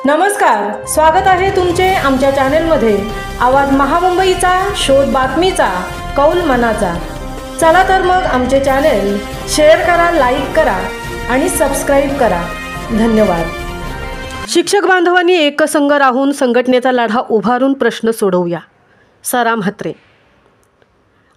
नमस्कार, स्वागत आहे तुमचे आमच्या चॅनेलमध्ये। आवाज महामुंबईचा, शोध बातमीचा, कौल मनाचा। चला तर मग आमचे चॅनेल शेअर करा, लाईक करा आणि सबस्क्राईब करा। धन्यवाद। शिक्षक बांधवांनी एकसंघ राहून संघटनेचा लढा उभारून प्रश्न सोडवूया। सरा म्हात्रे।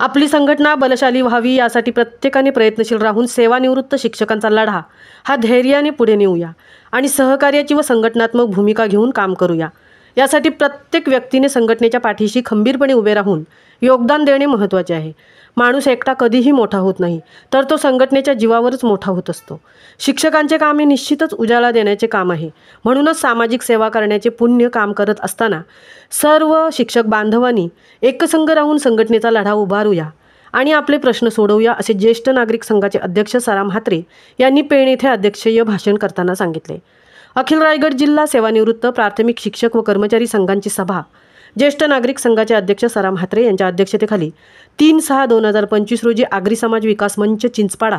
आपली संघटना बलशाली व्हावी यासाठी प्रत्येकाने प्रयत्नशील राहून सेवानिवृत्त शिक्षकांचा लढा हा धैर्याने पुढे नेऊया आणि सहकार्याची व संघटनात्मक भूमिका घेऊन काम करूया। यासाठी प्रत्येक व्यक्तीने संघटनेच्या पाठीशी खंबीरपणे उभे राहून योगदान देणे महत्त्वाचे आहे। माणूस एकटा कधीही मोठा होत नाही, तर तो संघटनेच्या जीवावरच मोठा होत असतो। शिक्षकांचे काम हे निश्चितच उजाळा देण्याचे काम आहे। म्हणूनच सामाजिक सेवा करण्याचे पुण्य काम करत असताना सर्व शिक्षक बांधवांनी एकसंघ राहून संघटनेचा लढा उभारूया आणि आपले प्रश्न सोडवूया, असे ज्येष्ठ नागरिक संघाचे अध्यक्ष सरा म्हात्रे यांनी पेण येथे अध्यक्षीय भाषण करताना सांगितले। अखिल रायगड जिल्हा सेवानिवृत्त प्राथमिक शिक्षक व कर्मचारी संघांची सभा ज्येष्ठ नागरिक संघाचे अध्यक्ष सरा म्हात्रे यांच्या अध्यक्षतेखाली 3/6/2025 रोजी आगरी समाज विकास मंच चिंचपाडा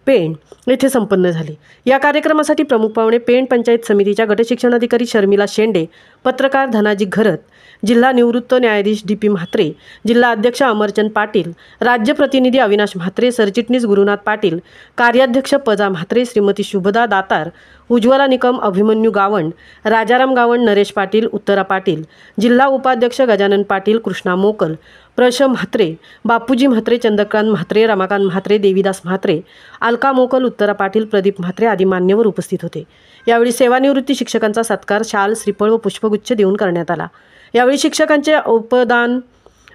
पेण येथे संपन्न झाली। या कार्यक्रमासाठी प्रमुख पाहुणे पेण पंचायत समितीच्या गटशिक्षणाधिकारी शर्मिला शेंडे, पत्रकार धनाजी घरत, जिल्हा निवृत्त न्यायाधीश DP म्हात्रे, जिल्हा अध्यक्ष अमरचंद पाटील, राज्य प्रतिनिधी अविनाश म्हात्रे, सरचिटणीस गुरुनाथ पाटील, कार्याध्यक्ष पजा म्हात्रे, श्रीमती शुभदा दातार, उज्ज्वला निकम, अभिमन्यू गावण, राजाराम गावण, नरेश पाटील, उत्तरा पाटील, जिल्हा उपाध्यक्ष गजानन पाटील, कृष्णा मोकल, प्रश म्हात्रे, बापूजी म्हात्रे, चंद्रकांत म्हात्रे, रमाकांत म्हात्रे, देवीदास म्हात्रे, अलका मोकल, उत्तरा पाटील, प्रदीप म्हात्रे आदी मान्यवर उपस्थित होते। यावेळी सेवानिवृत्ती शिक्षकांचा सत्कार शाल, श्रीफळ व पुष्पगुच्छ देऊन करण्यात आला। यावेळी शिक्षकांचे उपदान,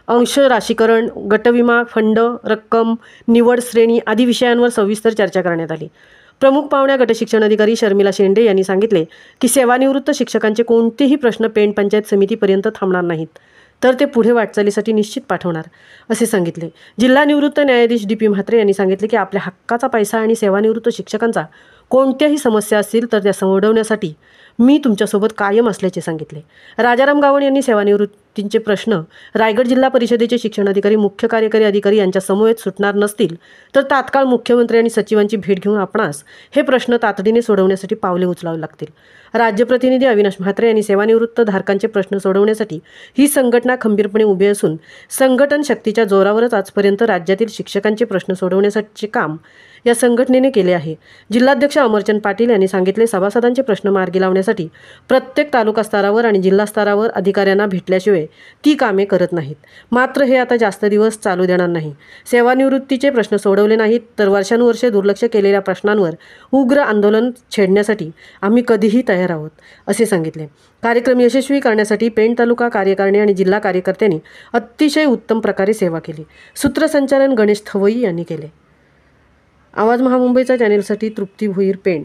अंश राशीकरण, गटविमा, फंड, रक्कम, निवड श्रेणी आदी विषयांवर सविस्तर चर्चा करण्यात आली। प्रमुख पाहुण्या गटशिक्षणाधिकारी शर्मिला शेंडे यांनी सांगितले की सेवानिवृत्त शिक्षकांचे कोणतेही प्रश्न पेण पंचायत समितीपर्यंत थांबणार नाहीत, तर ते पुढे वाटचालीसाठी निश्चित पाठवणार असे सांगितले। जिल्हा निवृत्त न्यायाधीश DP म्हात्रे यांनी सांगितले की आपल्या हक्काचा पैसा आणि सेवानिवृत्त शिक्षकांचा कोणत्याही समस्या असतील तर त्या सोडवण्यासाठी मी तुमच्यासोबत कायम असल्याचे सांगितले। राजाराम गावण यांनी सेवानिवृत्तींचे प्रश्न रायगड जिल्हा परिषदेचे शिक्षणाधिकारी, मुख्य कार्यकारी अधिकारी यांच्या समवेत सुटणार नसतील तर तात्काळ मुख्यमंत्री आणि सचिवांची भेट घेऊन आपणास हे प्रश्न तातडीने सोडवण्यासाठी पावले उचलावी लागतील। राज्य प्रतिनिधी अविनाश म्हात्रे यांनी सेवानिवृत्त धारकांचे प्रश्न सोडवण्यासाठी ही संघटना खंबीरपणे उभी असून संघटन शक्तीच्या जोरावरच आजपर्यंत राज्यातील शिक्षकांचे प्रश्न सोडवण्यासाठी काम या संघटनेने केले आहे। जिल्हाध्यक्ष अमरचंद पाटील यांनी सांगितले, सभासदांचे प्रश्न मार्गी लावण्यासाठी प्रत्येक तालुका स्तरावर आणि जिल्हा स्तरावर अधिकाऱ्यांना भेटल्याशिवाय ती कामे करत नाहीत। मात्र हे आता जास्त दिवस चालू देणार नाही। सेवानिवृत्तीचे प्रश्न सोडवले नाहीत तर वर्षानुवर्षे दुर्लक्ष केलेल्या प्रश्नांवर उग्र आंदोलन छेडण्यासाठी आम्ही कधीही तयार आहोत असे सांगितले। कार्यक्रम यशस्वी करण्यासाठी पेण तालुका कार्यकारिणी आणि जिल्हा कार्यकर्त्यांनी अतिशय उत्तम प्रकारे सेवा केली। सूत्रसंचालन गणेश थवई यांनी केले। आवाज महामुंबईचा चॅनेलसाठी तृप्ती भोईर पेण।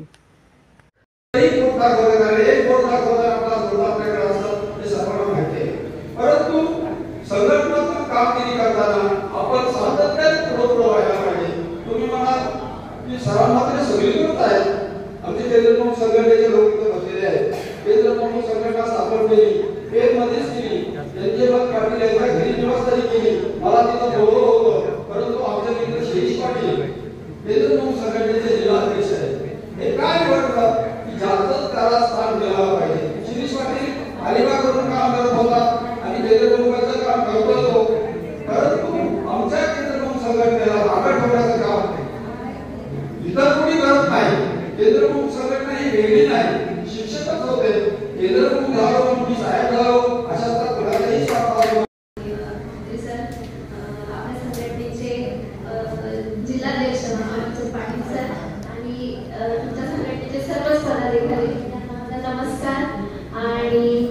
परंतु संघटनात्मक कामगिरी करताना आपण सातत्याने पुढे व्हायला पाहिजे। तुम्ही म्हणा की सरा म्हात्रे सगळीकडे आहेत, आमचे केंद्रप्रमुख संघटनेचे लोक इथे बसलेले आहेत। केंद्रप्रमुख संघटना स्थापन केली, पेणमध्येच केली, त्यांचे पाटील यांच्या घरी निवासस्थानी केली, मला तिथं बोलवलं होतं, परंतु आमचे मित्र शिरीष पाटील केंद्रप्रमुख संघटनेचे जिल्हाध्यक्ष आहेत। हे काय म्हणतात की जास्तच त्याला स्थान द्यायला पाहिजे। शिरीष पाटील अलिबागवरून काम करत होता आणि केंद्रप्रमुखाचं काम करत होतो, परंतु आमच्या केंद्रप्रमुख संघटनेला मागे ठेवण्याचं काम इतर कोणी करत नाही। केंद्रप्रमुख संघटना ही वेगळी नाही, शिक्षकच होते। केंद्रप्रमुख झालो मी साहेब झालो अशा कोणाचाही स्वार्थ जिल्हाध्यक्ष अमरचंद पाटील सर आणि तुमच्या संघटनेचे सर्वच पदाधिकारी यांना नमस्कार। आणि